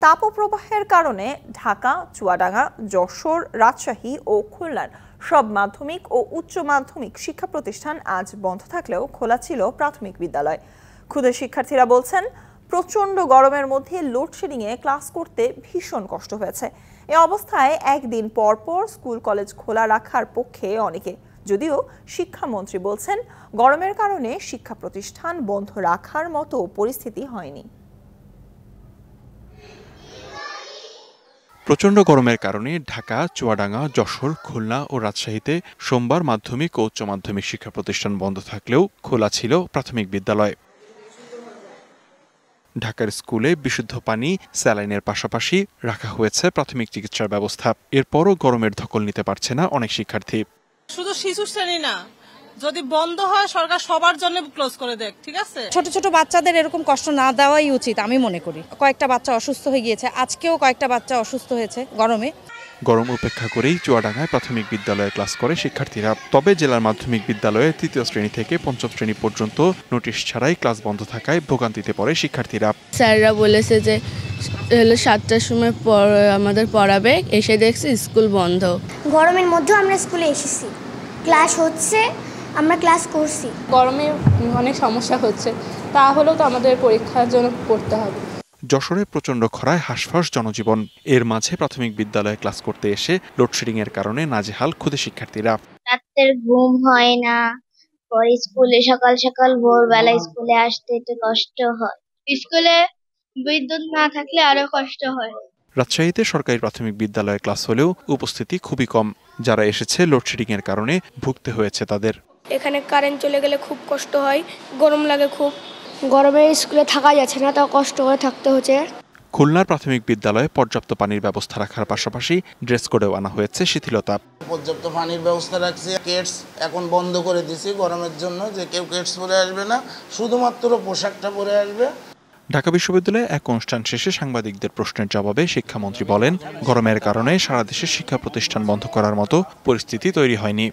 তাপপ্রবাহের কারণে ঢাকা, চুয়াডাঙ্গা, যশোর, রাজশাহী ও খুলনার সব মাধ্যমিক ও উচ্চ মাধ্যমিক শিক্ষা প্রতিষ্ঠান আজ বন্ধ থাকলেও খোলা ছিল প্রাথমিক বিদ্যালয়। ক্ষুদে শিক্ষার্থীরা বলছেন, প্রচণ্ড গরমের মধ্যে লোডশেডিংয়ে ক্লাস করতে ভীষণ কষ্ট হয়েছে। এ অবস্থায় একদিন পর পর স্কুল কলেজ খোলা রাখার পক্ষে অনেকে, যদিও শিক্ষামন্ত্রী বলছেন গরমের কারণে শিক্ষা প্রতিষ্ঠান বন্ধ রাখার মতো পরিস্থিতি হয়নি। প্রচণ্ড গরমের কারণে ঢাকা, চুয়াডাঙ্গা, যশোর, খুলনা ও রাজশাহীতে সোমবার মাধ্যমিক ও উচ্চ মাধ্যমিক শিক্ষা প্রতিষ্ঠান বন্ধ থাকলেও খোলা ছিল প্রাথমিক বিদ্যালয়। ঢাকার স্কুলে বিশুদ্ধ পানি, স্যালাইনের পাশাপাশি রাখা হয়েছে প্রাথমিক চিকিৎসার ব্যবস্থা। এরপরও গরমের ধকল নিতে পারছে না অনেক শিক্ষার্থী। শুধু শিশু শ্রেণী না, যদি বন্ধ হয় সরকার সবার জন্য ক্লোজ করে দেয়, ঠিক আছে? ছোট ছোট বাচ্চাদের এরকম কষ্ট না দেওয়াই উচিত আমি মনে করি। কয়েকটা বাচ্চা অসুস্থ হয়ে গিয়েছে, আজকেও কয়েকটা বাচ্চা অসুস্থ হয়েছে গরমে। গরম উপেক্ষা করেই চুয়াডাঙ্গায় প্রাথমিক বিদ্যালয়ে ক্লাস করে শিক্ষার্থীরা। তবে জেলার মাধ্যমিক বিদ্যালয়ে তৃতীয় শ্রেণী থেকে পঞ্চম শ্রেণী পর্যন্ত নোটিশ ছাড়াই ক্লাস বন্ধ থাকায় ভোগান্তিতে পড়ে শিক্ষার্থীরা। স্যাররা বলেছে যে 7টার সময় আমাদের পড়াবে, এসে দেখছি স্কুল বন্ধ। গরমের মধ্যেও আমরা স্কুলে এসেছি, ক্লাস হচ্ছে, আমরা ক্লাস করছি। গরমে অনেক সমস্যা হচ্ছে, তা হলেও তো আমাদের পরীক্ষার জন্য পড়তে হবে। যশোরে প্রচণ্ড খরায় হাঁসফাঁস জনজীবন। এর মাঝে প্রাথমিক বিদ্যালয়ে ক্লাস করতে এসে লোডশেডিং এর কারণে নাজেহাল ক্ষুদে শিক্ষার্থীরা। রাতের ঘুম হয় না, পরে স্কুলে সকাল সকাল ভোরবেলা স্কুলে আসতে একটু কষ্ট হয়। স্কুলে বিদ্যুৎ না থাকলে আরো কষ্ট হয়। রাজশাহীতে সরকারি প্রাথমিক বিদ্যালয়ে ক্লাস হলেও উপস্থিতি খুবই কম। যারা এসেছে লোডশেডিং এর কারণে ভুগতে হয়েছে তাদের। এখানে কারেন্ট চলে গেলে খুব কষ্ট হয়, গরম লাগে খুব। গরমে স্কুলে থাকা যাচ্ছে না, তাও কষ্ট করে থাকতে হচ্ছে। খুলনার প্রাথমিক বিদ্যালয়ে পর্যাপ্ত পানির ব্যবস্থা রাখার পাশাপাশি ড্রেস কোডেও আনা হয়েছে শিথিলতা। পর্যাপ্ত পানির ব্যবস্থা রাখছি। কেটস এখন বন্ধ করে দিছি গরমের জন্য, যে কেউ কেটস পরে আসবে না, শুধুমাত্র পোশাকটা পরে আসবে। ঢাকা বিশ্ববিদ্যালয়ে এক অনুষ্ঠান শেষে সাংবাদিকদের প্রশ্নের জবাবে শিক্ষামন্ত্রী বলেন, গরমের কারণে সারা দেশে শিক্ষা প্রতিষ্ঠান বন্ধ করার মতো পরিস্থিতি তৈরি হয়নি।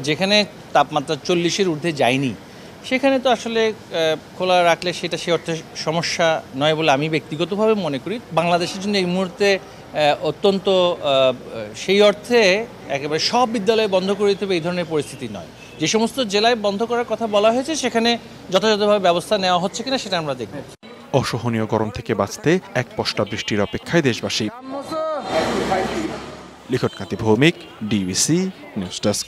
যেখানে তাপমাত্রা 40-এর ঊর্ধ্বে যায়নি, সেখানে তো আসলে খোলা রাখলে সেটা সে অর্থে সমস্যা নয় বলে আমি ব্যক্তিগতভাবে মনে করি। বাংলাদেশের জন্য এই মুহূর্তে অত্যন্ত সেই অর্থে একেবারে সব বিদ্যালয় বন্ধ করে দিতে হবে এই ধরনের পরিস্থিতি নয়। যে সমস্ত জেলায় বন্ধ করার কথা বলা হয়েছে সেখানে যথাযথভাবে ব্যবস্থা নেওয়া হচ্ছে কিনা সেটা আমরা দেখব। অসহনীয় গরম থেকে বাঁচতে এক পশলা বৃষ্টির অপেক্ষায় দেশবাসী। লিখট কাতি ভৌমিক, ডিবিসি নিউজ ডেস্ক।